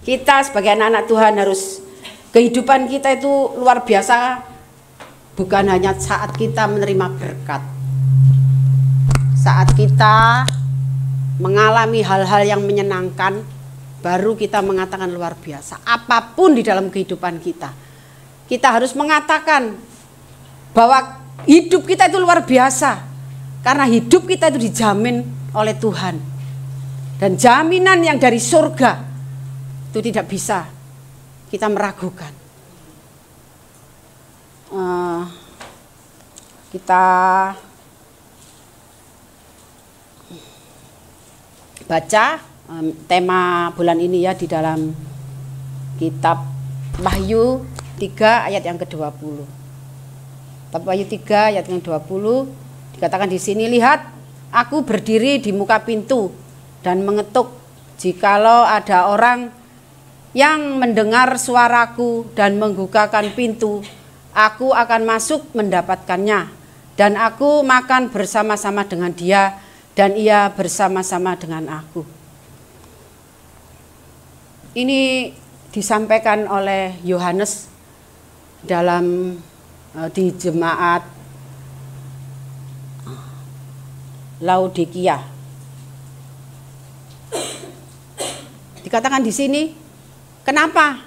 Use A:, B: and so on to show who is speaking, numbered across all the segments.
A: Kita sebagai anak-anak Tuhan harus, kehidupan kita itu luar biasa, bukan hanya saat kita menerima berkat. Saat kita mengalami hal-hal yang menyenangkan, baru kita mengatakan luar biasa. Apapun di dalam kehidupan kita, kita harus mengatakan bahwa hidup kita itu luar biasa. Karena hidup kita itu dijamin oleh Tuhan. Dan jaminan yang dari surga itu tidak bisa kita meragukan. Kita baca tema bulan ini ya di dalam kitab Wahyu 3 ayat yang ke-20. Kitab Wahyu 3 ayat yang 20 dikatakan di sini, lihat aku berdiri di muka pintu dan mengetuk. Jikalau ada orang yang mendengar suaraku dan membukakan pintu, aku akan masuk mendapatkannya, dan aku makan bersama-sama dengan dia, dan ia bersama-sama dengan aku. Ini disampaikan oleh Yohanes dalam di jemaat Laodikia. Dikatakan di sini, kenapa?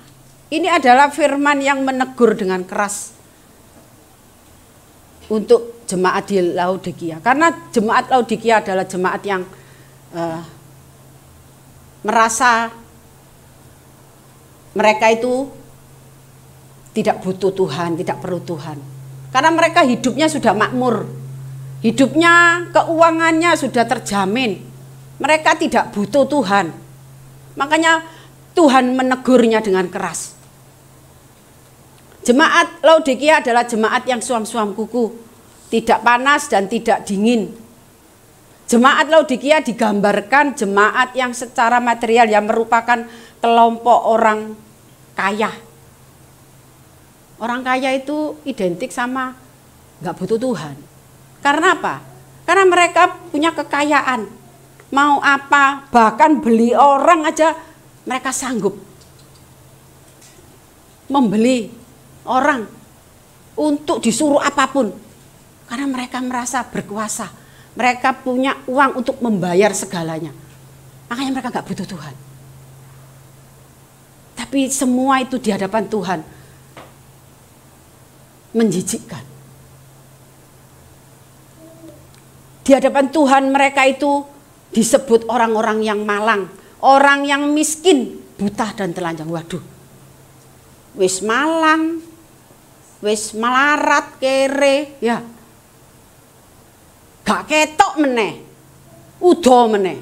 A: Ini adalah firman yang menegur dengan keras untuk jemaat di Laodikia. Karena jemaat Laodikia adalah jemaat yang merasa mereka itu tidak butuh Tuhan, tidak perlu Tuhan. Karena mereka hidupnya sudah makmur. Hidupnya, keuangannya sudah terjamin. Mereka tidak butuh Tuhan. Makanya Tuhan menegurnya dengan keras. Jemaat Laodikia adalah jemaat yang suam-suam kuku, tidak panas dan tidak dingin. Jemaat Laodikia digambarkan jemaat yang secara material yang merupakan kelompok orang kaya. Orang kaya itu identik sama nggak butuh Tuhan. Karena apa? Karena mereka punya kekayaan. Mau apa, bahkan beli orang aja mereka sanggup membeli orang untuk disuruh apapun. Karena mereka merasa berkuasa. Mereka punya uang untuk membayar segalanya. Makanya mereka nggak butuh Tuhan. Tapi semua itu di hadapan Tuhan menjijikkan. Di hadapan Tuhan mereka itu disebut orang-orang yang malang, orang yang miskin, buta dan telanjang. Waduh, wis malang, wis melarat, kere, ya, gak ketok meneh, udo meneh.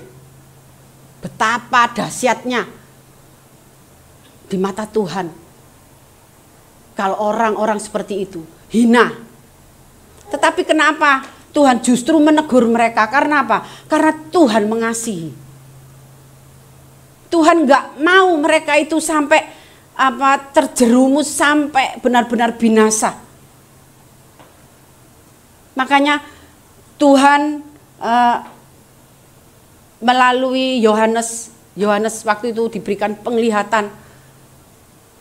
A: Betapa dahsyatnya di mata Tuhan kalau orang-orang seperti itu hina. Tetapi kenapa Tuhan justru menegur mereka? Karena apa? Karena Tuhan mengasihi. Tuhan nggak mau mereka itu sampai terjerumus sampai benar-benar binasa. Makanya Tuhan melalui Yohanes waktu itu diberikan penglihatan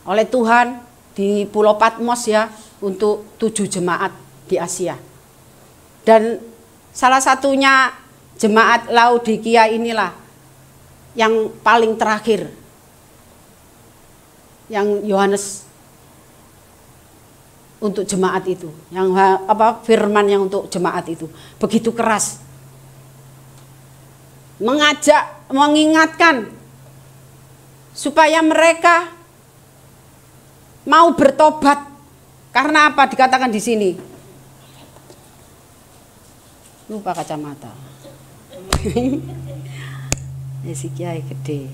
A: oleh Tuhan di Pulau Patmos ya, untuk 7 jemaat di Asia. Dan salah satunya jemaat Laodikia inilah yang paling terakhir, yang Yohanes untuk jemaat itu, yang firman yang untuk jemaat itu begitu keras, mengajak, mengingatkan supaya mereka mau bertobat. Karena apa? Dikatakan di sini, lupa kacamata. Si kiai gede.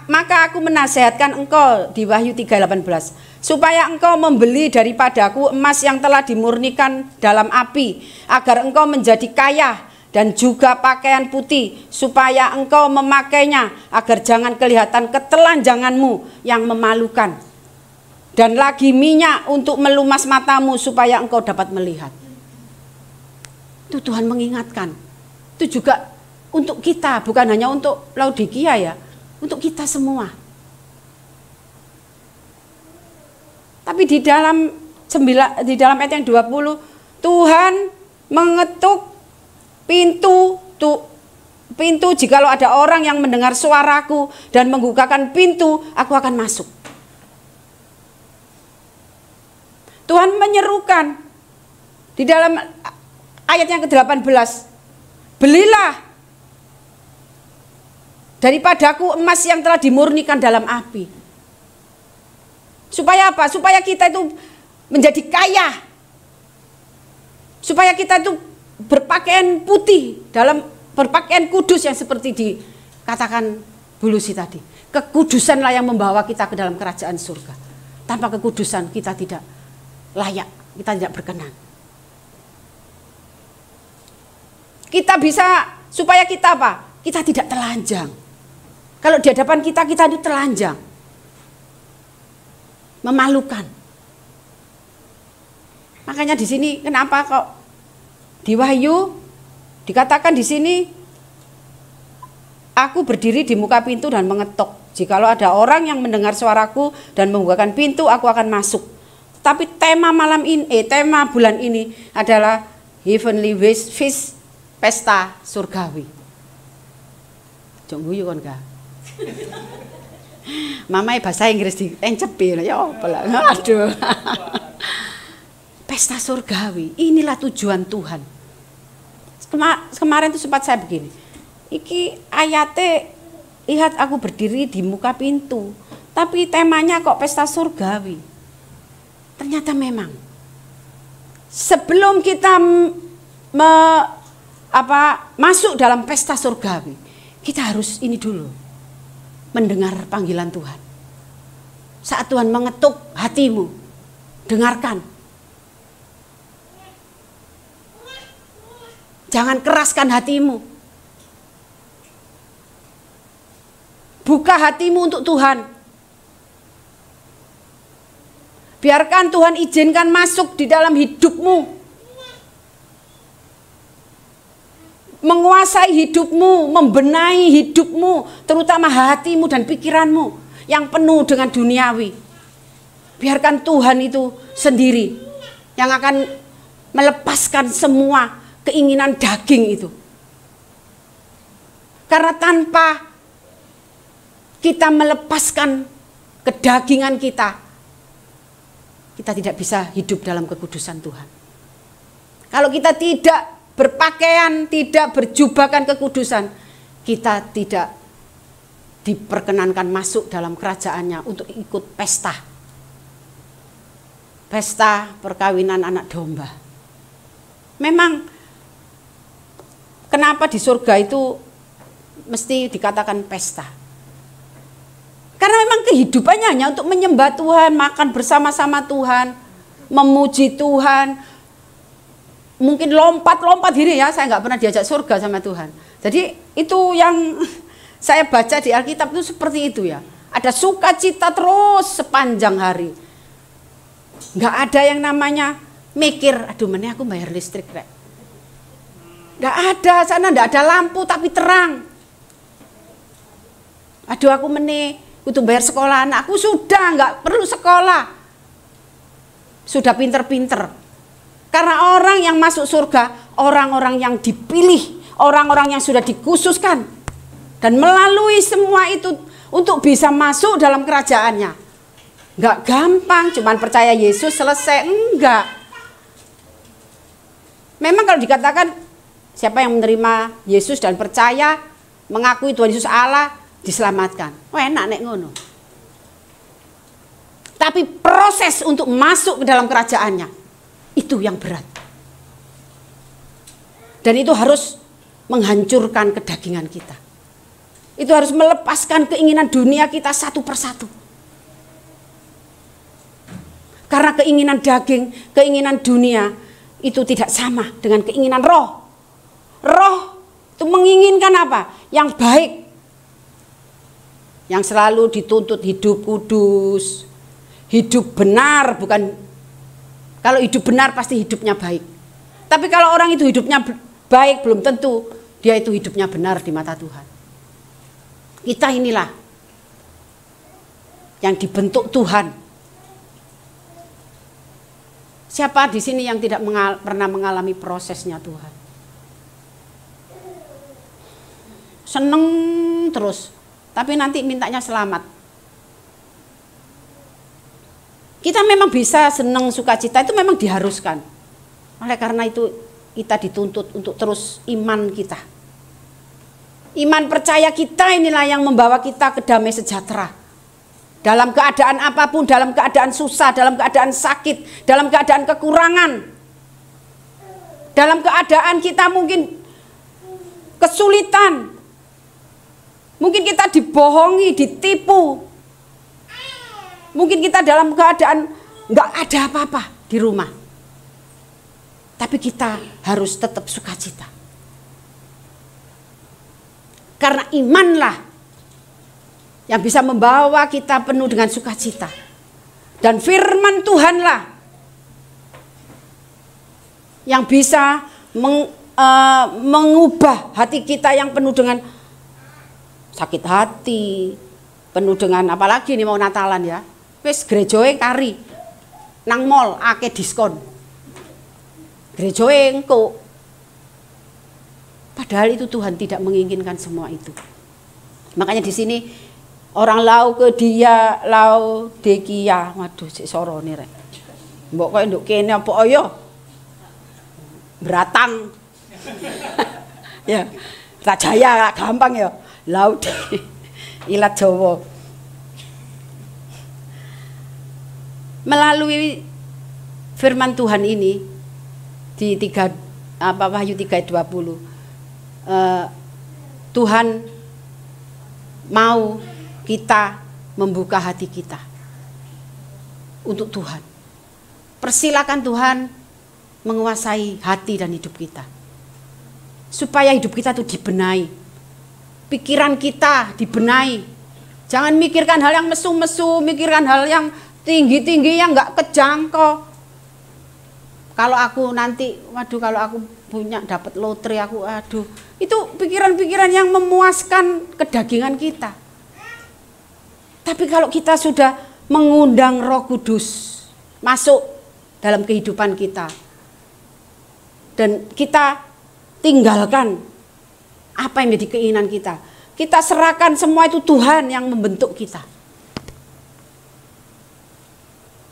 A: Maka aku menasehatkan engkau di Wahyu 3:18, supaya engkau membeli daripadaku emas yang telah dimurnikan dalam api, agar engkau menjadi kaya, dan juga pakaian putih, supaya engkau memakainya, agar jangan kelihatan ketelanjanganmu yang memalukan. Dan lagi minyak untuk melumas matamu, supaya engkau dapat melihat. Itu Tuhan mengingatkan. Itu juga untuk kita, bukan hanya untuk Laodikia ya, untuk kita semua. Tapi di dalam ayat yang 20, Tuhan mengetuk pintu, jikalau ada orang yang mendengar suaraku dan membukakan pintu, aku akan masuk. Tuhan menyerukan di dalam ayat yang ke-18, belilah daripadaku emas yang telah dimurnikan dalam api. Supaya apa? Supaya kita itu menjadi kaya. Supaya kita itu berpakaian putih, berpakaian kudus yang seperti dikatakan Bu Lucy tadi. Kekudusanlah yang membawa kita ke dalam kerajaan surga. Tanpa kekudusan kita tidak layak, kita tidak berkenan. Kita bisa, supaya kita apa? Kita tidak telanjang. Kalau di hadapan kita itu telanjang. Memalukan. Makanya di sini kenapa kok di Wahyu dikatakan di sini, aku berdiri di muka pintu dan mengetuk. Jikalau ada orang yang mendengar suaraku dan membukakan pintu, aku akan masuk. Tapi tema tema bulan ini adalah Heavenly Feast, pesta surgawi. Jong guyu kon ga. Mamai bahasa Inggris diencepi ya apa lah. Aduh. Pesta surgawi, inilah tujuan Tuhan. Kemarin itu sempat saya begini. Iki ayate, lihat aku berdiri di muka pintu. Tapi temanya kok pesta surgawi. Ternyata memang sebelum kita masuk dalam pesta surgawi, kita harus ini dulu, mendengar panggilan Tuhan. Saat Tuhan mengetuk hatimu, dengarkan. Jangan keraskan hatimu. Buka hatimu untuk Tuhan. Biarkan Tuhan izinkan masuk di dalam hidupmu. Menguasai hidupmu, membenahi hidupmu, terutama hatimu dan pikiranmu yang penuh dengan duniawi. Biarkan Tuhan itu sendiri yang akan melepaskan semua keinginan daging itu. Karena tanpa kita melepaskan kedagingan kita, kita tidak bisa hidup dalam kekudusan Tuhan. Kalau kita tidak berpakaian, tidak berjubahkan kekudusan, kita tidak diperkenankan masuk dalam kerajaannya untuk ikut pesta. Pesta perkawinan anak domba. Memang kenapa di surga itu mesti dikatakan pesta? Karena memang kehidupannya hanya untuk menyembah Tuhan, makan bersama-sama Tuhan, memuji Tuhan. Mungkin lompat-lompat diri ya, saya nggak pernah diajak surga sama Tuhan. Jadi itu yang saya baca di Alkitab itu seperti itu ya. Ada sukacita terus sepanjang hari. Nggak ada yang namanya mikir, aduh mana aku bayar listrik rek. Nggak ada, sana nggak ada lampu tapi terang. Aduh aku untuk bayar sekolah anakku, sudah nggak perlu sekolah. Sudah pinter-pinter. Karena orang yang masuk surga, orang-orang yang dipilih, orang-orang yang sudah dikhususkan. Dan melalui semua itu untuk bisa masuk dalam kerajaannya. Enggak gampang, cuman percaya Yesus selesai, enggak. Memang kalau dikatakan siapa yang menerima Yesus dan percaya, mengakui Tuhan Yesus Allah, diselamatkan. Oh enak nek ngono. Tapi proses untuk masuk ke dalam kerajaannya, itu yang berat. Dan itu harus menghancurkan kedagingan kita. Itu harus melepaskan keinginan dunia kita satu persatu. Karena keinginan daging, keinginan dunia itu tidak sama dengan keinginan roh. Roh itu menginginkan apa? Yang baik. Yang selalu dituntut hidup kudus, hidup benar, bukan. Kalau hidup benar pasti hidupnya baik. Tapi kalau orang itu hidupnya baik belum tentu dia itu hidupnya benar di mata Tuhan. Kita inilah yang dibentuk Tuhan. Siapa di sini yang tidak pernah mengalami prosesnya Tuhan? Seneng terus, tapi nanti mintanya selamat. Kita memang bisa seneng sukacita, itu memang diharuskan. Oleh karena itu kita dituntut untuk terus iman kita. Iman percaya kita inilah yang membawa kita ke damai sejahtera. Dalam keadaan apapun, dalam keadaan susah, dalam keadaan sakit, dalam keadaan kekurangan. Dalam keadaan kita mungkin kesulitan. Mungkin kita dibohongi, ditipu. Mungkin kita dalam keadaan nggak ada apa-apa di rumah. Tapi kita harus tetap sukacita. Karena imanlah yang bisa membawa kita penuh dengan sukacita. Dan firman Tuhanlah yang bisa mengubah hati kita yang penuh dengan sakit hati, penuh dengan apalagi nih mau Natalan ya. Wis gerejoe kari nang mall akeh diskon. Gerejoe engko. Padahal itu Tuhan tidak menginginkan semua itu. Makanya di sini orang lau ke dia lau dekia. Waduh sik sorone rek. Mbok koyo nduk kene apa ya? Beratang. Ya, Rajaya gampang ya. Lau ilat Jawa. Melalui firman Tuhan ini di Wahyu 3:20 Tuhan mau kita membuka hati kita untuk Tuhan. Persilakan Tuhan menguasai hati dan hidup kita. Supaya hidup kita itu dibenahi. Pikiran kita dibenahi. Jangan mikirkan hal yang mesu-mesu, mikirkan hal yang tinggi-tinggi yang nggak kejangkau. Kalau aku nanti, waduh kalau aku punya dapat lotre aku, aduh. Itu pikiran-pikiran yang memuaskan kedagingan kita. Tapi kalau kita sudah mengundang Roh Kudus masuk dalam kehidupan kita. Dan kita tinggalkan apa yang menjadi keinginan kita. Kita serahkan semua itu Tuhan yang membentuk kita.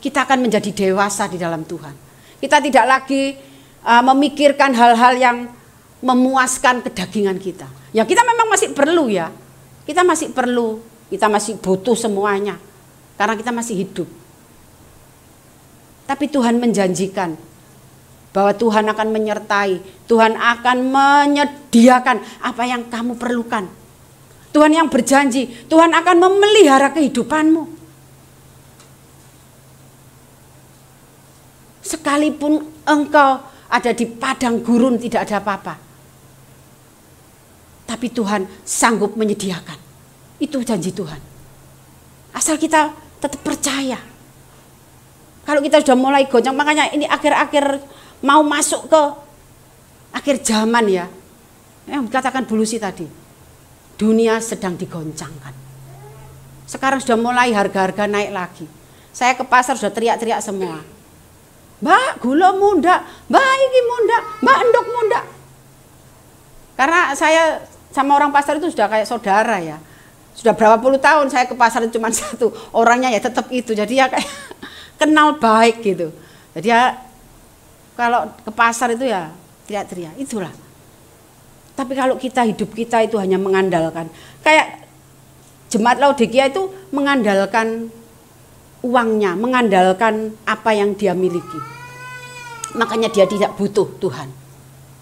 A: Kita akan menjadi dewasa di dalam Tuhan. Kita tidak lagi memikirkan hal-hal yang memuaskan kedagingan kita. Ya kita memang masih perlu ya. Kita masih perlu, kita masih butuh semuanya. Karena kita masih hidup. Tapi Tuhan menjanjikan bahwa Tuhan akan menyertai. Tuhan akan menyediakan apa yang kamu perlukan. Tuhan yang berjanji, Tuhan akan memelihara kehidupanmu. Sekalipun engkau ada di padang gurun tidak ada apa-apa. Tapi Tuhan sanggup menyediakan. Itu janji Tuhan. Asal kita tetap percaya. Kalau kita sudah mulai goncang, makanya ini akhir-akhir mau masuk ke akhir zaman ya. Yang dikatakan Bulusi tadi. Dunia sedang digoncangkan. Sekarang sudah mulai harga-harga naik lagi. Saya ke pasar sudah teriak-teriak semua. Mbak, gula mundak, mbak ini mundak, mbak endok mundak. Karena saya sama orang pasar itu sudah kayak saudara ya. Sudah berapa puluh tahun saya ke pasar cuma satu. Orangnya ya tetap itu. Jadi ya kayak kenal baik gitu. Jadi ya kalau ke pasar itu ya teriak-teriak. Itulah. Tapi kalau kita hidup kita itu hanya mengandalkan. Kayak jemaat Laodikia itu mengandalkan uangnya, mengandalkan apa yang dia miliki. Makanya dia tidak butuh Tuhan.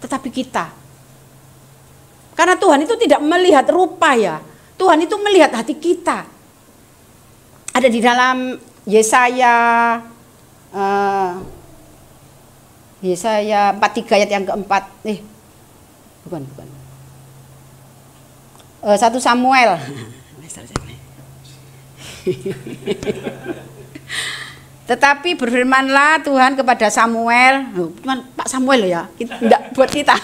A: Tetapi kita. Karena Tuhan itu tidak melihat rupa ya. Tuhan itu melihat hati kita. Ada di dalam Yesaya 43 ayat yang keempat. Bukan. 1 Samuel. Tetapi berfirmanlah Tuhan kepada Samuel, cuman Pak Samuel ya, enggak buat kita.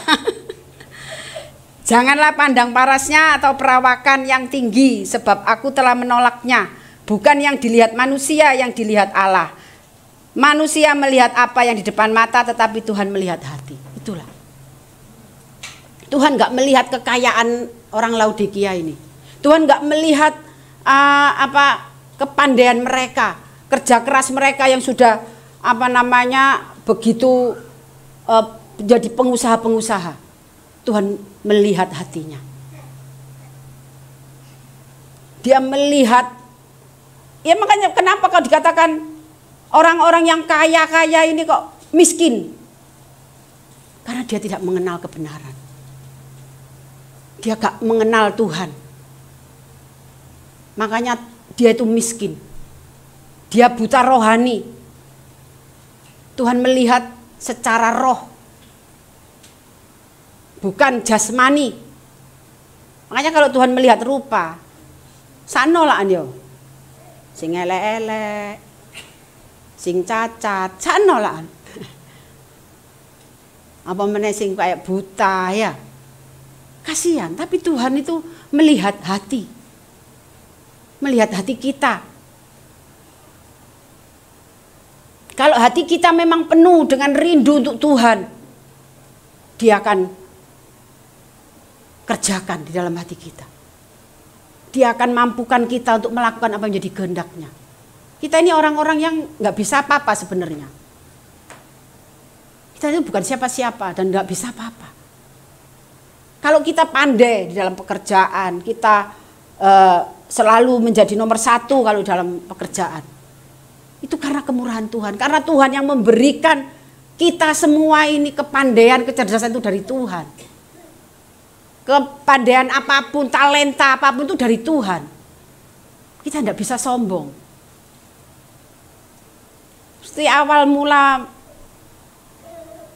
A: Janganlah pandang parasnya atau perawakan yang tinggi, sebab aku telah menolaknya. Bukan yang dilihat manusia, yang dilihat Allah. Manusia melihat apa yang di depan mata, tetapi Tuhan melihat hati. Itulah. Tuhan nggak melihat kekayaan orang Laodikia ini. Tuhan nggak melihat kepandaian mereka, kerja keras mereka yang sudah begitu jadi pengusaha-pengusaha. Tuhan melihat hatinya. Dia melihat, ya makanya kenapa kalau dikatakan orang-orang yang kaya-kaya ini kok miskin? Karena dia tidak mengenal kebenaran. Dia gak mengenal Tuhan. Makanya dia itu miskin. Dia buta rohani. Tuhan melihat secara roh, bukan jasmani. Makanya kalau Tuhan melihat rupa, sanolaan yo. Sing elek-elek, sing cacat, sanolaan. Apa meneh sing kayak buta ya. Kasihan, tapi Tuhan itu melihat hati. Melihat hati kita. Kalau hati kita memang penuh dengan rindu untuk Tuhan, Dia akan kerjakan di dalam hati kita. Dia akan mampukan kita untuk melakukan apa yang menjadi kehendak-Nya. Kita ini orang-orang yang nggak bisa apa-apa sebenarnya. Kita itu bukan siapa-siapa dan nggak bisa apa-apa. Kalau kita pandai di dalam pekerjaan, kita selalu menjadi nomor satu kalau dalam pekerjaan. Itu karena kemurahan Tuhan. Karena Tuhan yang memberikan kita semua ini kepandaian, kecerdasan itu dari Tuhan. Kepandaian apapun, talenta apapun itu dari Tuhan. Kita tidak bisa sombong. Seperti awal mula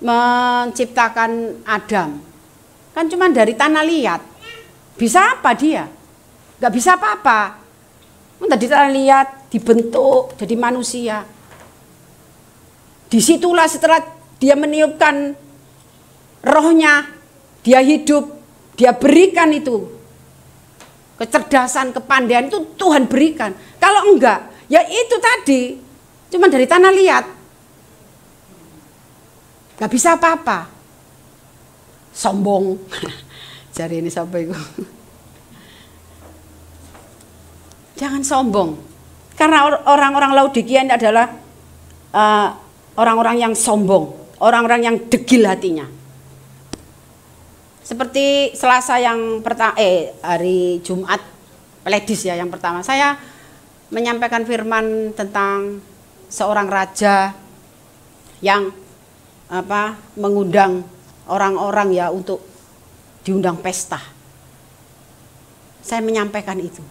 A: menciptakan Adam, kan cuma dari tanah liat. Bisa apa dia? Gak bisa apa-apa. Dari tanah liat dibentuk jadi manusia. Disitulah setelah dia meniupkan rohnya, dia hidup, dia berikan itu kecerdasan, kepandaian itu Tuhan berikan. Kalau enggak, ya itu tadi cuma dari tanah liat, gak bisa apa-apa. Sombong. Jari ini sampai itu. Jangan sombong. Karena orang-orang Laodikia ini adalah orang-orang yang sombong, orang-orang yang degil hatinya. Seperti Selasa yang pertama, hari Jumat Pledis ya yang pertama, saya menyampaikan firman tentang seorang raja yang mengundang orang-orang ya untuk diundang pesta. Saya menyampaikan itu.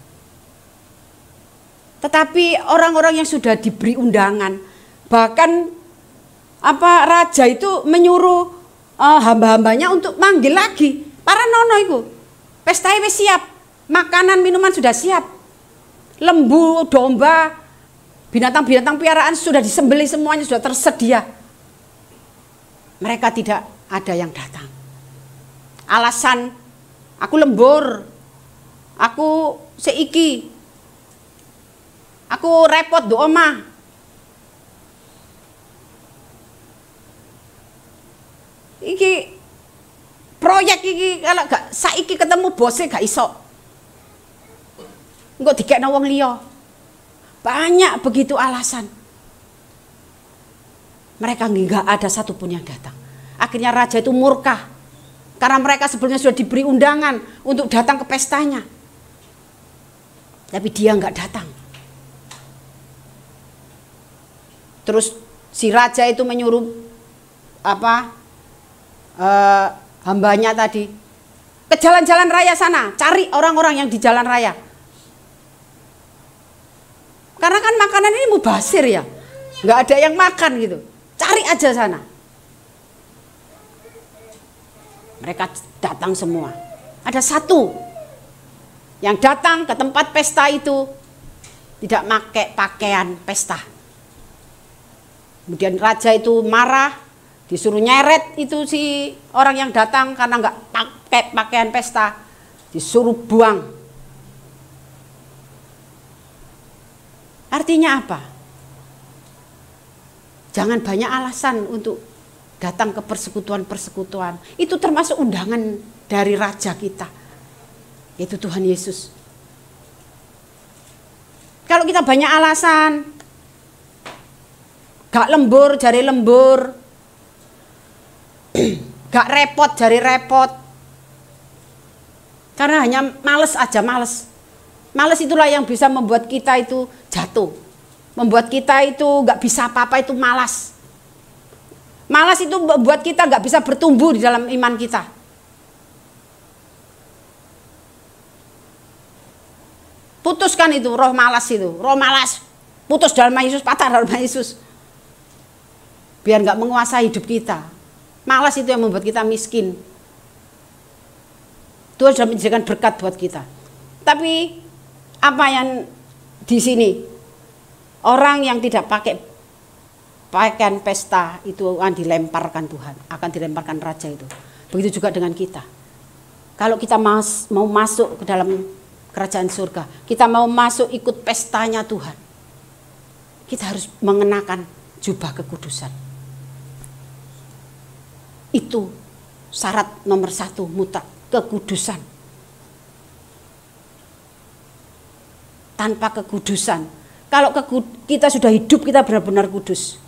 A: Tetapi orang-orang yang sudah diberi undangan, bahkan raja itu menyuruh hamba-hambanya untuk manggil lagi para nono itu. Pesta wis siap, makanan minuman sudah siap, lembu, domba, binatang-binatang piaraan sudah disembelih, semuanya sudah tersedia. Mereka tidak ada yang datang. Alasan, aku lembur, aku seiki, aku repot do omah. Iki proyek iki kalau gak saiki ketemu bosnya gak iso. Engko dikekno wong liya. Banyak begitu alasan. Mereka nggak ada satupun yang datang. Akhirnya raja itu murka karena mereka sebelumnya sudah diberi undangan untuk datang ke pestanya, tapi dia nggak datang. Terus si raja itu menyuruh hambanya tadi ke jalan-jalan raya sana, cari orang-orang yang di jalan raya. Karena kan makanan ini mubazir ya, nggak ada yang makan gitu. Cari aja sana. Mereka datang semua. Ada satu yang datang ke tempat pesta itu tidak pakai pakaian pesta. Kemudian raja itu marah, disuruh nyeret itu si orang yang datang karena pakai pakaian pesta, disuruh buang. Artinya apa? Jangan banyak alasan untuk datang ke persekutuan-persekutuan. Itu termasuk undangan dari Raja kita, yaitu Tuhan Yesus. Kalau kita banyak alasan, gak lembur jari lembur, gak repot jari repot, karena hanya males aja, males. Males itulah yang bisa membuat kita itu jatuh, membuat kita itu gak bisa apa-apa, itu malas. Malas itu membuat kita gak bisa bertumbuh di dalam iman kita. Putuskan itu roh malas itu, roh malas. Putus dalam nama Yesus, patah dalam nama Yesus. Biar gak menguasai hidup kita. Malas itu yang membuat kita miskin. Tuhan sudah menjadikan berkat buat kita. Tapi apa yang di sini, orang yang tidak pakai pakaian pesta itu akan dilemparkan Tuhan, akan dilemparkan Raja itu. Begitu juga dengan kita. Kalau kita mau masuk ke dalam kerajaan surga, kita mau masuk ikut pestanya Tuhan, kita harus mengenakan jubah kekudusan. Itu syarat nomor 1 mutlak, kekudusan. Tanpa kekudusan, kalau kita sudah hidup, kita benar-benar kudus.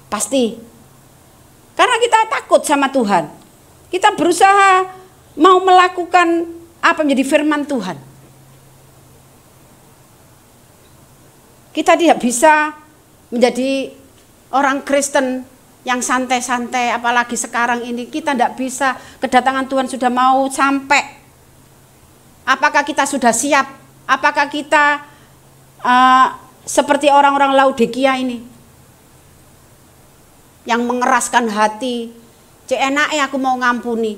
A: Pasti. Karena kita takut sama Tuhan. Kita berusaha mau melakukan apa menjadi firman Tuhan. Kita tidak bisa menjadi orang Kristen yang santai-santai, apalagi sekarang ini kita tidak bisa, kedatangan Tuhan sudah mau sampai. Apakah kita sudah siap? Apakah kita seperti orang-orang Laodikia ini yang mengeraskan hati? Cek enake aku mau ngampuni,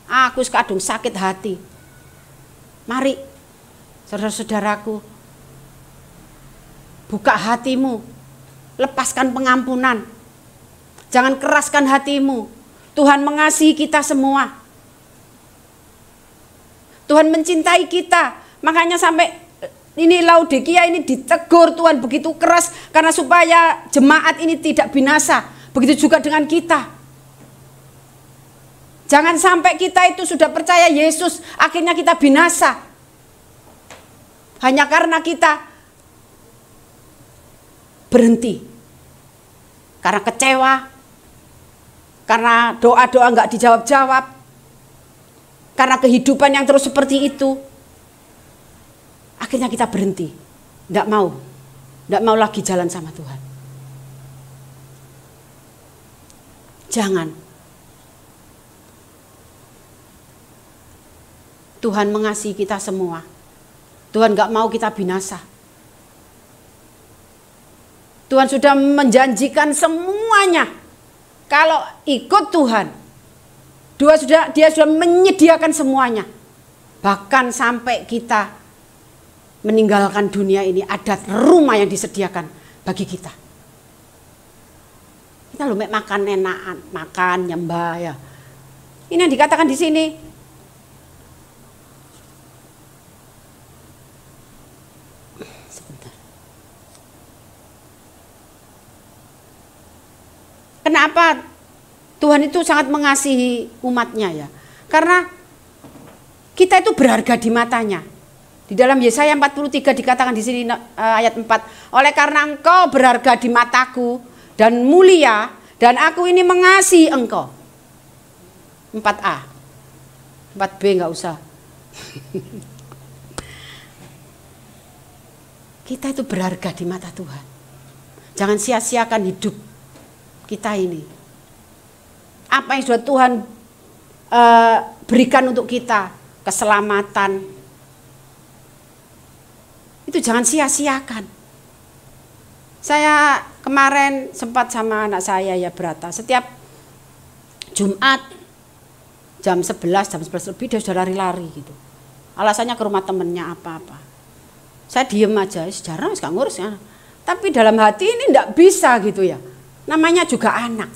A: aku kadung sakit hati. Mari saudara-saudaraku, buka hatimu, lepaskan pengampunan, jangan keraskan hatimu. Tuhan mengasihi kita semua. Tuhan mencintai kita, makanya sampai ini Laodikia ini ditegur Tuhan begitu keras karena supaya jemaat ini tidak binasa. Begitu juga dengan kita. Jangan sampai kita itu sudah percaya Yesus, akhirnya kita binasa. Hanya karena kita berhenti. Karena kecewa, karena doa-doa nggak dijawab-jawab. Karena kehidupan yang terus seperti itu, akhirnya kita berhenti, tidak mau lagi jalan sama Tuhan. Jangan. Tuhan mengasihi kita semua. Tuhan nggak mau kita binasa. Tuhan sudah menjanjikan semuanya. Kalau ikut Tuhan, Dia sudah menyediakan semuanya. Bahkan sampai kita meninggalkan dunia ini, ada rumah yang disediakan bagi kita. Kita loh makan enakan, makan nyembah ya. Ini yang dikatakan di sini. Sebentar. Kenapa Tuhan itu sangat mengasihi umatnya ya? Karena kita itu berharga di matanya. Di dalam Yesaya 43 dikatakan di sini ayat 4, oleh karena engkau berharga di mataku dan mulia, dan aku ini mengasihi engkau. 4a, 4b nggak usah. Kita itu berharga di mata Tuhan. Jangan sia-siakan hidup kita ini. Apa yang sudah Tuhan berikan untuk kita, keselamatan, itu jangan sia-siakan. Saya kemarin sempat sama anak saya ya Brata, setiap Jumat jam 11 lebih dia sudah lari-lari gitu. Alasannya ke rumah temennya apa-apa. Saya diem aja, sejarah gak ngurus ya. Tapi dalam hati ini enggak bisa gitu ya. Namanya juga anak.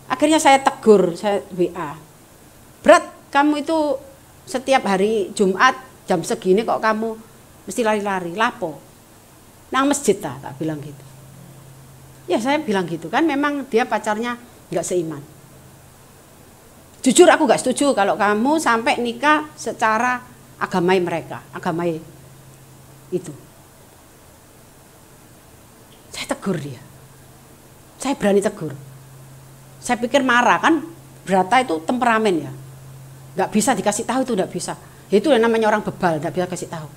A: Akhirnya saya tegur, saya WA. Berat, kamu itu setiap hari Jumat jam segini kok kamu mesti lari-lari, lapo? Nang masjid tak bilang gitu. Ya saya bilang gitu kan, memang dia pacarnya nggak seiman. Jujur aku nggak setuju kalau kamu sampai nikah secara agamai mereka, agamai itu. Saya tegur dia. Saya berani tegur. Saya pikir marah kan, Brata itu temperamen ya. Nggak bisa dikasih tahu, itu nggak bisa. Itu yang namanya orang bebal, nggak bisa kasih tahu.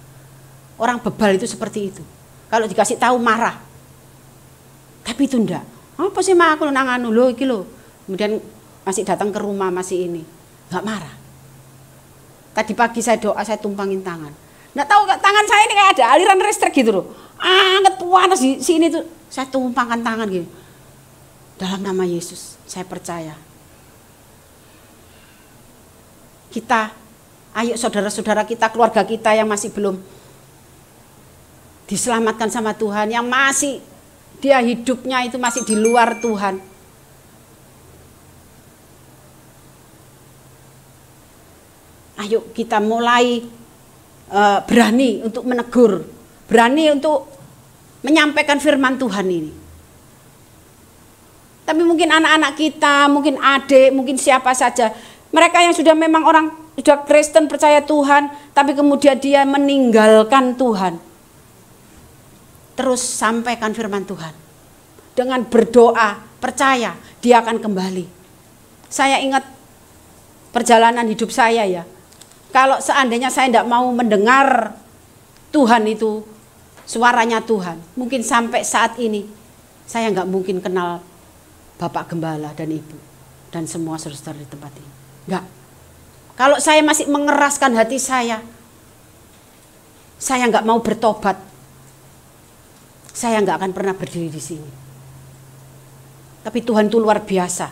A: Orang bebal itu seperti itu. Kalau dikasih tahu marah. Tapi itu enggak. Apa sih mah aku nanganu lo iki lo. Kemudian masih datang ke rumah masih ini. Enggak marah. Tadi pagi saya doa, saya tumpangin tangan. Enggak tahu tangan saya ini kayak ada aliran listrik gitu loh. Anget panas di sini tuh. Saya tumpangkan tangan gitu. Dalam nama Yesus, saya percaya. Kita, ayo saudara-saudara kita, keluarga kita yang masih belum diselamatkan sama Tuhan, yang masih dia hidupnya itu masih di luar Tuhan. Ayo kita mulai berani untuk menegur, berani untuk menyampaikan firman Tuhan ini. Tapi mungkin anak-anak kita, mungkin adik, mungkin siapa saja, mereka yang sudah memang orang sudah Kristen percaya Tuhan, tapi kemudian dia meninggalkan Tuhan. Terus sampaikan firman Tuhan. Dengan berdoa, percaya dia akan kembali. Saya ingat perjalanan hidup saya ya. Kalau seandainya saya tidak mau mendengar Tuhan itu, suaranya Tuhan, mungkin sampai saat ini saya nggak mungkin kenal Bapak Gembala dan Ibu dan semua saudara di tempat ini. Nggak. Kalau saya masih mengeraskan hati saya nggak mau bertobat, saya nggak akan pernah berdiri di sini. Tapi Tuhan itu luar biasa.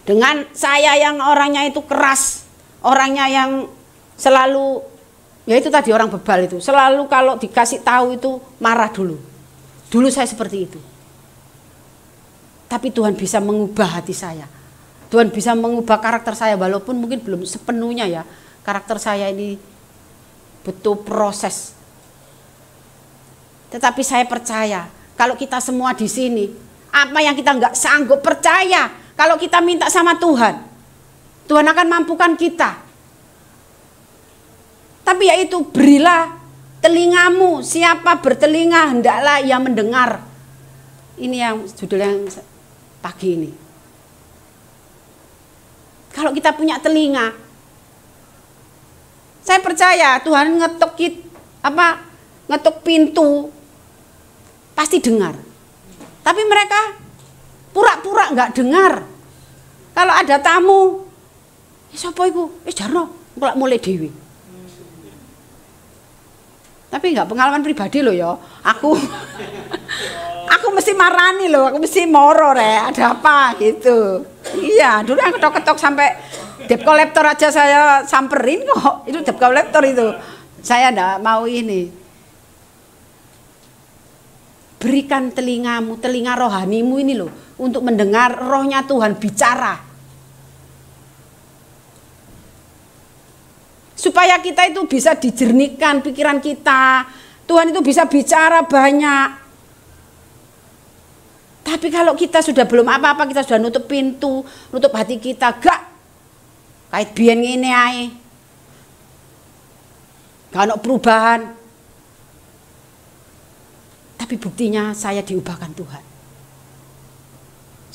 A: Dengan saya yang orangnya itu keras, orangnya yang selalu, ya itu tadi orang bebal itu, selalu kalau dikasih tahu itu marah dulu. Dulu saya seperti itu. Tapi Tuhan bisa mengubah hati saya. Tuhan bisa mengubah karakter saya, walaupun mungkin belum sepenuhnya ya. Karakter saya ini butuh proses. Tetapi saya percaya, kalau kita semua di sini, apa yang kita nggak sanggup percaya, kalau kita minta sama Tuhan, Tuhan akan mampukan kita. Tapi yaitu berilah telingamu, siapa bertelinga hendaklah ia mendengar. Ini yang judul yang pagi ini. Kalau kita punya telinga, saya percaya Tuhan ngetuk pintu, pasti dengar. Tapi mereka pura-pura nggak dengar. Kalau ada tamu, sapa iku? Jarno, kok mulai dewi. Tapi nggak pengalaman pribadi loh ya. Aku mesti marani loh, aku mesti moro ada apa gitu. Iya, dulu aku ketok-ketok sampai debt collector aja saya samperin kok. Itu debt collector itu. Saya nggak mau ini. Berikan telingamu, telinga rohanimu ini loh, untuk mendengar rohnya Tuhan bicara. Supaya kita itu bisa dijernihkan pikiran kita. Tuhan itu bisa bicara banyak. Tapi kalau kita sudah belum apa-apa, kita sudah nutup pintu, nutup hati kita, gak kait biyen ngene ae. Gak ono perubahan. Tapi buktinya saya diubahkan Tuhan.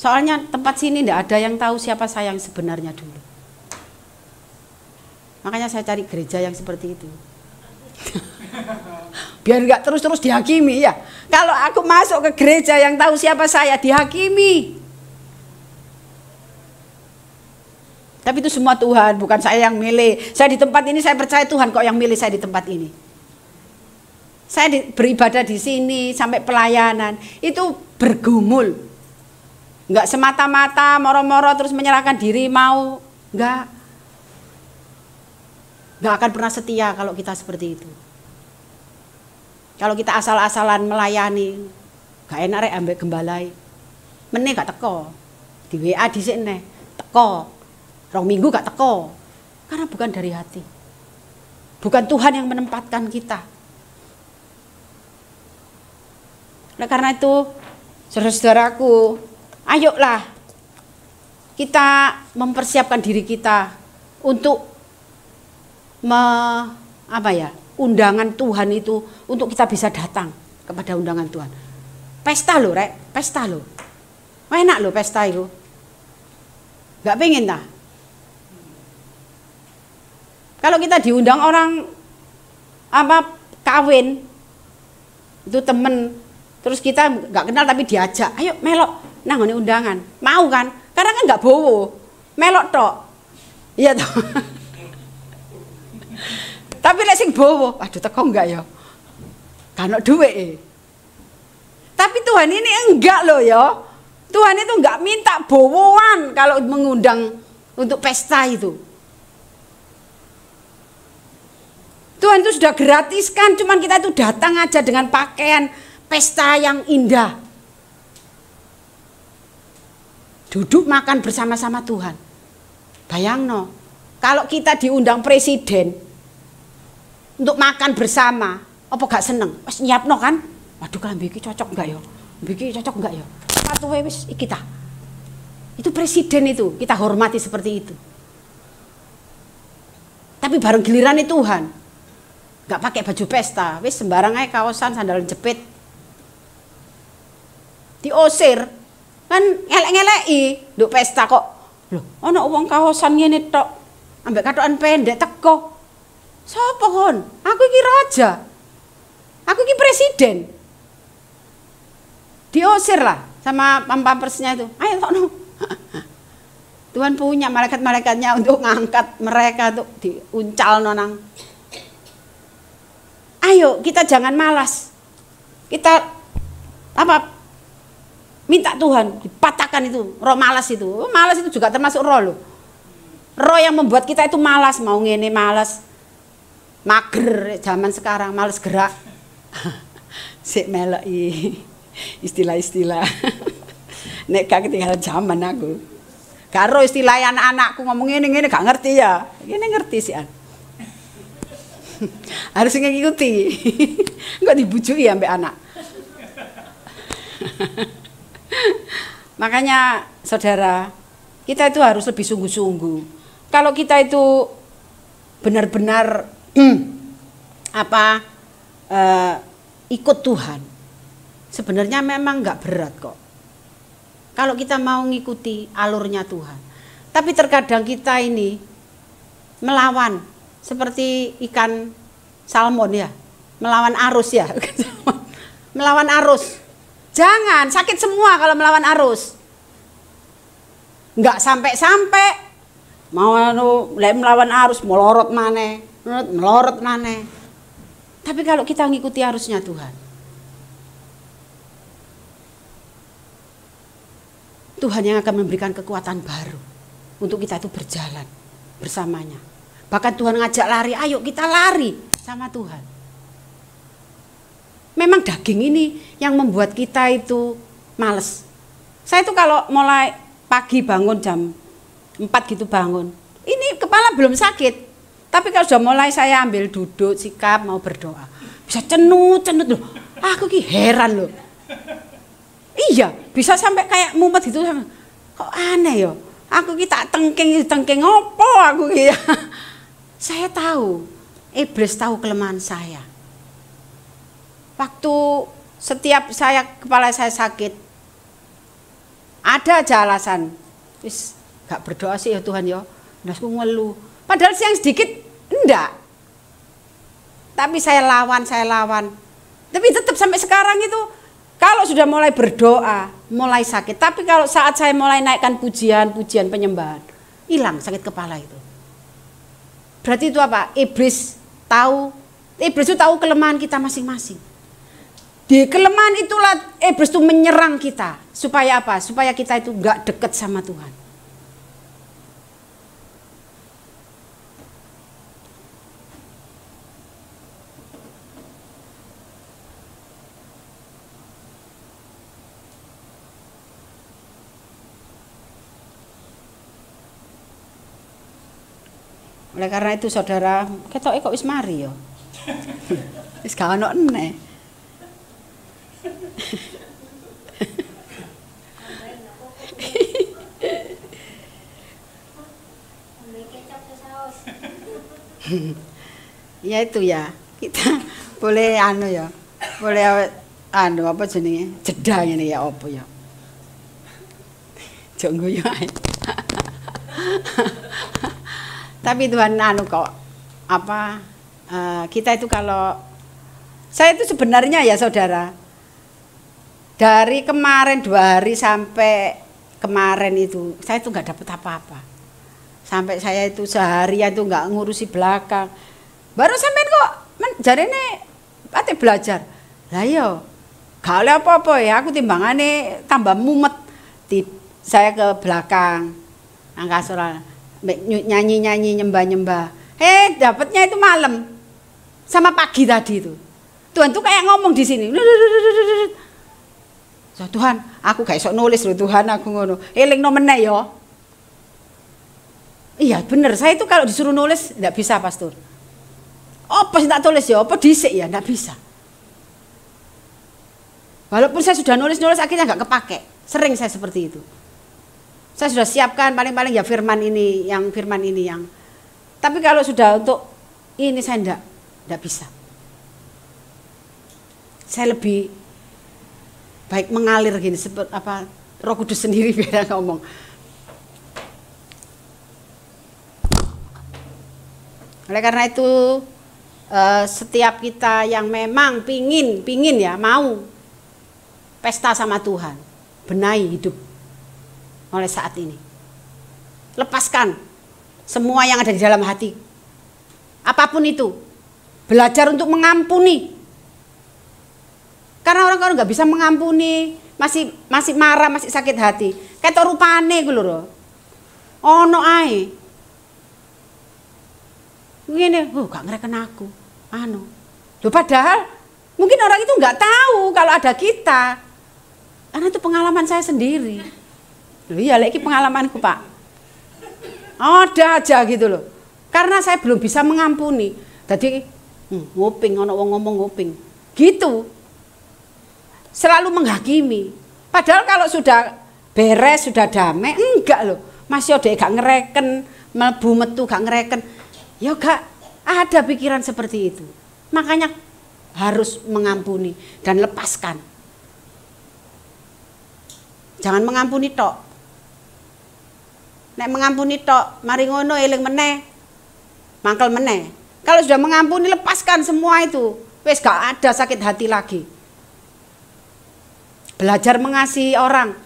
A: Soalnya tempat sini tidak ada yang tahu siapa saya yang sebenarnya dulu. Makanya saya cari gereja yang seperti itu. Biar nggak terus-terus dihakimi ya. Kalau aku masuk ke gereja yang tahu siapa saya, dihakimi. Tapi itu semua Tuhan, bukan saya yang milih. Saya di tempat ini, saya percaya Tuhan kok yang milih saya di tempat ini. Saya beribadah di sini sampai pelayanan itu bergumul, nggak semata-mata moro-moro terus menyerahkan diri mau, nggak akan pernah setia kalau kita seperti itu. Kalau kita asal-asalan melayani, gak enak rek ambek gembalai, meneh gak teko. Di WA dhisik neh, teko. 2 minggu gak teko. Karena bukan dari hati. Bukan Tuhan yang menempatkan kita. Nah, karena itu, saudara-saudaraku, ayolah kita mempersiapkan diri kita untuk undangan Tuhan itu, untuk kita bisa datang kepada undangan Tuhan. Pesta loh, Rek, pesta loh. Enak loh pesta itu. Gak pengen dah. Kalau kita diundang orang kawin, itu temen, terus kita nggak kenal tapi diajak, ayo melok nang ngene undangan, mau kan? Karena kan nggak bowo, melok tok, iya toh. Tapi lek sing bowo, aduh teko enggak ya? Kan ono duwe. Tapi Tuhan ini enggak loh ya. Tuhan itu enggak minta bowoan kalau mengundang untuk pesta itu. Tuhan itu sudah gratiskan, cuman kita itu datang aja dengan pakaian pesta yang indah. Duduk makan bersama-sama Tuhan. Bayangno, kalau kita diundang presiden untuk makan bersama, apa gak seneng? Wes nyiapno kan? Waduh klambi iki cocok enggak ya? Iki cocok enggak ya? Sepatuwe wis iki ta. Itu presiden itu, kita hormati seperti itu. Tapi bareng giliran Tuhan, gak pakai baju pesta, wis sembarang aja kaosan, sandal jepit. Diusir, kan ngelek-ngeleki, nduk pesta kok. Loh, ana wong kaosan ngene tok, ambek katokan pendek teko. Sopo kon? Aku iki raja. Aku iki presiden. Diusir lah sama pampersnya itu. Ayo tokno. Tuhan punya malaikat-malaikatnya untuk ngangkat mereka tuh diuncalno nang. Ayo kita jangan malas. Kita minta Tuhan dipatahkan itu roh malas itu. Malas itu juga termasuk roh loh. Roh yang membuat kita itu malas, mau ngene malas. Mager zaman sekarang, malas gerak. Sik meleki istilah-istilah. Nek gak ketinggalan zaman aku. Karo istilah anak-anakku ngomong ngene gak ngerti ya. Ini ngerti sih an. Harus ngikuti. Enggak dibujui ambek anak. Makanya saudara, kita itu harus lebih sungguh-sungguh. Kalau kita itu benar-benar ikut Tuhan, sebenarnya memang enggak berat kok. Kalau kita mau ngikuti alurnya Tuhan. Tapi terkadang kita ini melawan, seperti ikan salmon ya, melawan arus ya. Melawan arus. Jangan, sakit semua kalau melawan arus. Enggak sampai-sampai mau melawan arus, melorot maneh. Tapi kalau kita ngikuti arusnya Tuhan, Tuhan yang akan memberikan kekuatan baru untuk kita itu berjalan bersamanya. Bahkan Tuhan ngajak lari, ayo kita lari sama Tuhan. Memang daging ini yang membuat kita itu males. Saya itu kalau mulai pagi bangun jam 4 gitu bangun, ini kepala belum sakit. Tapi kalau sudah mulai saya ambil duduk, sikap, mau berdoa, bisa cenut loh. Aku ki heran loh. Iya, bisa sampai kayak mumet gitu. Kok aneh ya? Aku ki tak tengking opo aku ki. Saya tahu, iblis tahu kelemahan saya. Waktu setiap kepala saya sakit, ada aja alasan. Wis gak berdoa sih ya Tuhan ya. Nasku ngeluh. Padahal siang sedikit enggak. Tapi saya lawan. Tapi tetap sampai sekarang itu kalau sudah mulai berdoa, mulai sakit. Tapi kalau saat saya mulai naikkan pujian penyembahan, hilang sakit kepala itu. Berarti itu apa? Iblis itu tahu kelemahan kita masing-masing. Di kelemahan itulah iblis itu menyerang kita. Supaya apa? Supaya kita itu enggak dekat sama Tuhan. Oleh karena itu saudara, ketoke kok wis mari ya. Wis gak ono eneh. Ya itu ya, kita boleh anu ya. Boleh anu apa jenenge? Jeda ngene ya apa ya. Jok guyu ae. Tapi Tuhan anu kok apa kita itu kalau saya itu sebenarnya ya saudara dari kemarin 2 hari sampai kemarin itu saya itu nggak dapat apa-apa sampai saya itu seharian itu nggak ngurusi belakang baru sampai kok jarene ate belajar lah yo gak oleh apa-apa ya aku timbangane tambah mumet saya ke belakang angkasa nyanyi-nyanyi nyembah-nyembah. Dapatnya itu malam sama pagi tadi itu. Tuhan tuh kayak ngomong di sini. So, Tuhan, aku gak iso nulis loh Tuhan aku ngono. Eling no meneh ya. Iya bener, saya itu kalau disuruh nulis enggak bisa pastor. Apa sih tak tulis ya? Apa dhisik ya? Enggak bisa. Walaupun saya sudah nulis-nulis akhirnya enggak kepake. Sering saya seperti itu. Saya sudah siapkan paling-paling ya firman ini yang. Tapi kalau sudah untuk ini saya enggak bisa. Saya lebih baik mengalir gini seperti apa Roh Kudus sendiri biar ngomong. Oleh karena itu setiap kita yang memang pingin ya mau pesta sama Tuhan, benahi hidup mulai saat ini. Lepaskan semua yang ada di dalam hati. Apapun itu. Belajar untuk mengampuni. Karena orang-orang nggak bisa mengampuni, masih marah, masih sakit hati. Kayak rupane ku lho. Ono ae. Ngene, gak ngereken aku. Loh padahal mungkin orang itu nggak tahu kalau ada kita. Karena itu pengalaman saya sendiri. Loh iya, lagi pengalamanku Pak. Ada aja gitu loh. Karena saya belum bisa mengampuni. Tadi nguping, ono wong ngomong nguping. Gitu. Selalu menghakimi. Padahal kalau sudah beres, sudah damai, enggak loh. Masih ada gak ngereken, mlebu metu gak ngereken. Ya gak ada pikiran seperti itu. Makanya harus mengampuni dan lepaskan. Jangan mengampuni tok. Nek mengampuni tok, mari ngono eling meneh. Mangkel meneh. Kalau sudah mengampuni lepaskan semua itu. Wis gak ada sakit hati lagi. Belajar mengasihi orang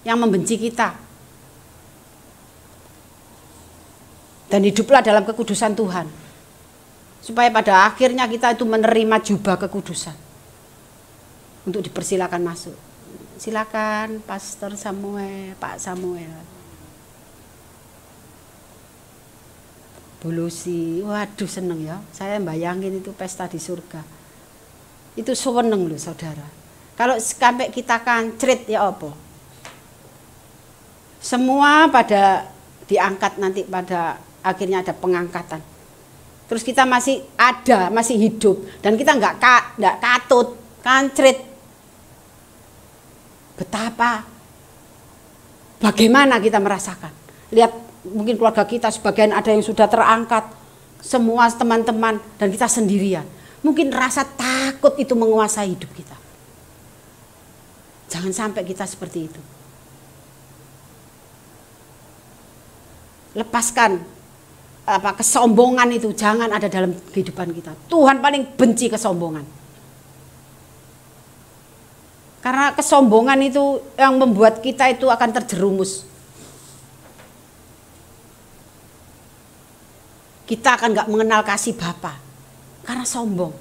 A: yang membenci kita. Dan hiduplah dalam kekudusan Tuhan. Supaya pada akhirnya kita itu menerima jubah kekudusan. Untuk dipersilakan masuk. Silakan Pastor Samuel, Pak Samuel. Bulusi, waduh seneng ya. Saya bayangin itu pesta di surga. Itu seneng loh saudara. Kalau sampai kita kancrit ya apa? Semua pada diangkat nanti pada akhirnya ada pengangkatan. Terus kita masih ada, masih hidup dan kita nggak katut, kancrit. Betapa, bagaimana kita merasakan? Lihat. Mungkin keluarga kita sebagian ada yang sudah terangkat, semua teman-teman dan kita sendirian. Mungkin rasa takut itu menguasai hidup kita. Jangan sampai kita seperti itu. Lepaskan kesombongan itu jangan ada dalam kehidupan kita. Tuhan paling benci kesombongan. Karena kesombongan itu yang membuat kita itu akan terjerumus. Kita akan gak mengenal kasih Bapa karena sombong.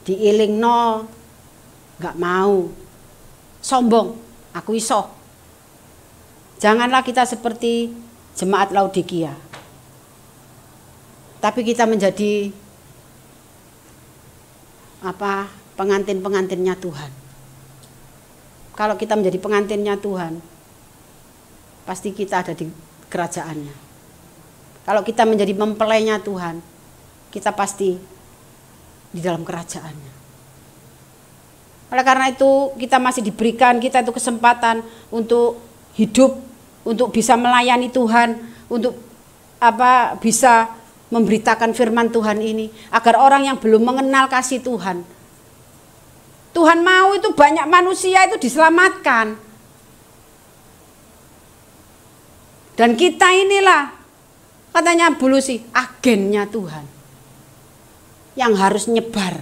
A: Diilingno gak mau. Sombong, aku iso. Janganlah kita seperti jemaat Laodikia. Tapi kita menjadi pengantin-pengantinnya Tuhan. Kalau kita menjadi pengantinnya Tuhan, pasti kita ada di kerajaannya. Kalau kita menjadi mempelainya Tuhan, kita pasti di dalam kerajaannya. Oleh karena itu kita masih diberikan kita itu kesempatan untuk hidup, untuk bisa melayani Tuhan, untuk bisa memberitakan firman Tuhan ini, agar orang yang belum mengenal kasih Tuhan, Tuhan mau itu banyak manusia itu diselamatkan. Dan kita inilah, katanya Bu Lucy, agennya Tuhan yang harus nyebar.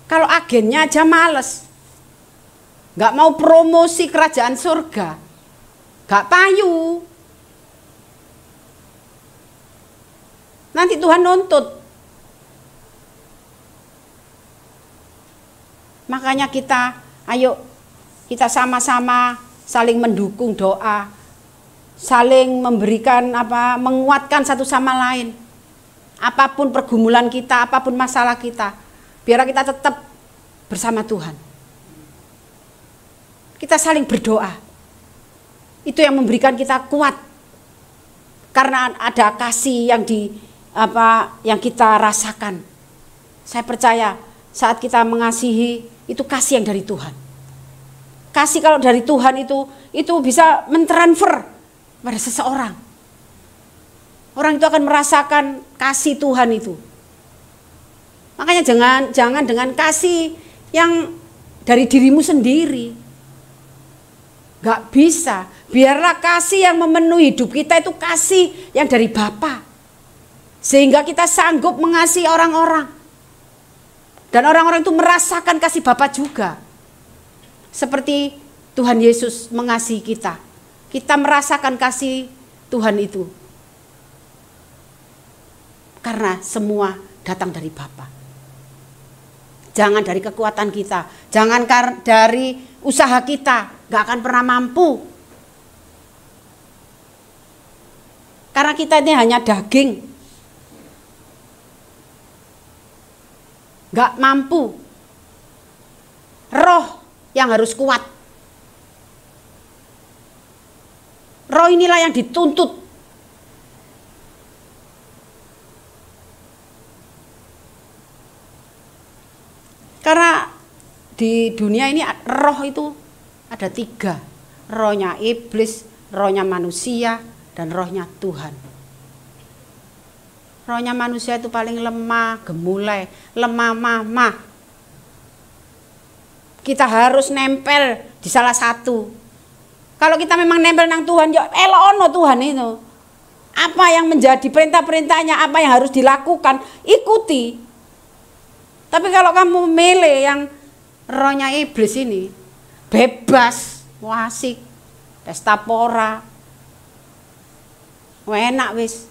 A: Kalau agennya aja males, gak mau promosi kerajaan surga, gak payu, nanti Tuhan nuntut. Makanya ayo kita sama-sama saling mendukung doa, saling memberikan menguatkan satu sama lain. Apapun pergumulan kita, apapun masalah kita, biar kita tetap bersama Tuhan. Kita saling berdoa. Itu yang memberikan kita kuat. Karena ada kasih yang kita rasakan. Saya percaya saat kita mengasihi, itu kasih yang dari Tuhan. Kasih kalau dari Tuhan itu bisa mentransfer pada seseorang. Orang itu akan merasakan kasih Tuhan itu. Makanya jangan dengan kasih yang dari dirimu sendiri. Gak bisa. Biarlah kasih yang memenuhi hidup kita itu kasih yang dari Bapa. Sehingga kita sanggup mengasihi orang-orang. Dan orang-orang itu merasakan kasih Bapa juga. Seperti Tuhan Yesus mengasihi kita. Kita merasakan kasih Tuhan itu. Karena semua datang dari Bapa. Jangan dari kekuatan kita. Jangan dari usaha kita. Gak akan pernah mampu. Karena kita ini hanya daging. Gak mampu. Roh yang harus kuat. Roh inilah yang dituntut. Karena di dunia ini roh itu ada 3. Rohnya iblis, rohnya manusia, dan rohnya Tuhan. Rohnya manusia itu paling lemah, gemulai, lemah mama. Kita harus nempel di salah satu. Kalau kita memang nempel nang Tuhan, ya elono Tuhan itu. Apa yang menjadi perintah-perintahnya, apa yang harus dilakukan, ikuti. Tapi kalau kamu milih yang rohnya iblis ini, bebas, wasik, pesta pora, enak wis,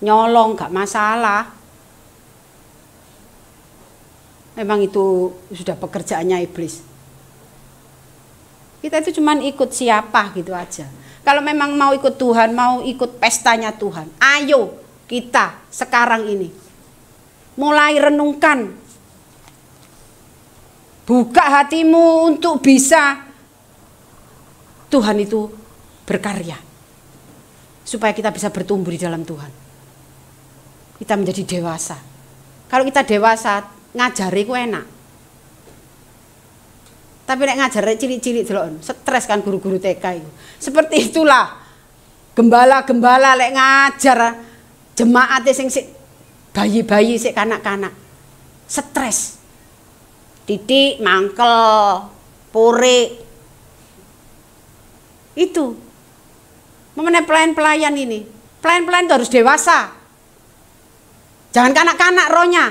A: nyolong gak masalah. Memang itu sudah pekerjaannya iblis. Kita itu cuman ikut siapa gitu aja. Kalau memang mau ikut Tuhan, mau ikut pestanya Tuhan, ayo kita sekarang ini mulai renungkan. Buka hatimu untuk bisa Tuhan itu berkarya. Supaya kita bisa bertumbuh di dalam Tuhan. Kita menjadi dewasa. Kalau kita dewasa, ngajari ku enak. Tapi nek ngajari cilik-cilik delok, stres kan guru-guru TK itu. Seperti itulah gembala-gembala lek ngajar jemaat sing bayi-bayi sik kanak-kanak. Stres. Titik, mangkel, pore. Itu. Mengenai pelayan-pelayan ini. Pelayan-pelayan itu harus dewasa. Jangan kanak-kanak rohnya.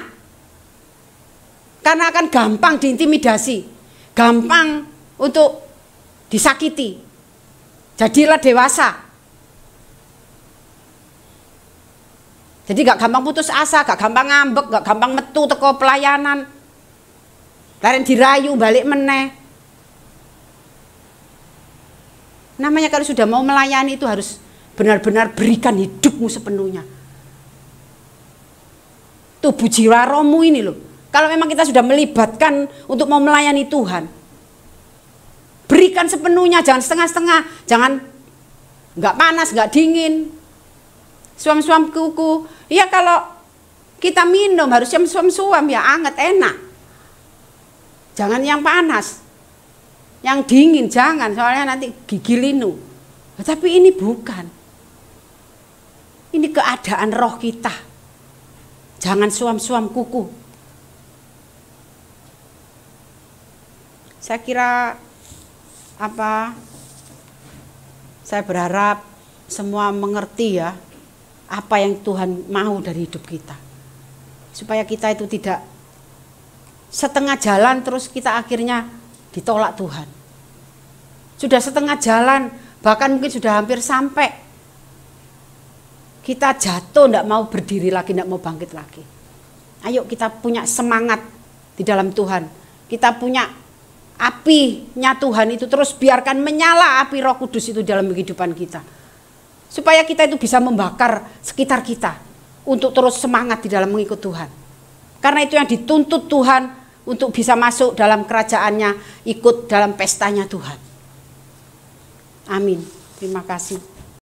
A: Karena akan gampang diintimidasi. Gampang untuk disakiti. Jadilah dewasa. Jadi gak gampang putus asa, gak gampang ngambek, gak gampang metu teko pelayanan. Laren dirayu balik meneh. Namanya kalau sudah mau melayani itu harus benar-benar berikan hidupmu sepenuhnya. Tubuh jiwa rohmu ini loh. Kalau memang kita sudah melibatkan untuk mau melayani Tuhan, berikan sepenuhnya, jangan setengah-setengah, jangan nggak panas, nggak dingin. Suam-suam kuku. Ya kalau kita minum harus yang suam-suam ya anget enak. Jangan yang panas. Yang dingin jangan, soalnya nanti gigi linu. Tapi ini bukan. Ini keadaan roh kita. Jangan suam-suam kuku. Saya kira saya berharap semua mengerti ya apa yang Tuhan mau dari hidup kita. Supaya kita itu tidak setengah jalan terus kita akhirnya ditolak Tuhan. Sudah setengah jalan, bahkan mungkin sudah hampir sampai, kita jatuh, tidak mau berdiri lagi, tidak mau bangkit lagi. Ayo kita punya semangat di dalam Tuhan. Kita punya apinya Tuhan itu terus biarkan menyala api Roh Kudus itu dalam kehidupan kita. Supaya kita itu bisa membakar sekitar kita untuk terus semangat di dalam mengikut Tuhan. Karena itu yang dituntut Tuhan untuk bisa masuk dalam kerajaannya, ikut dalam pestanya Tuhan. Amin. Terima kasih.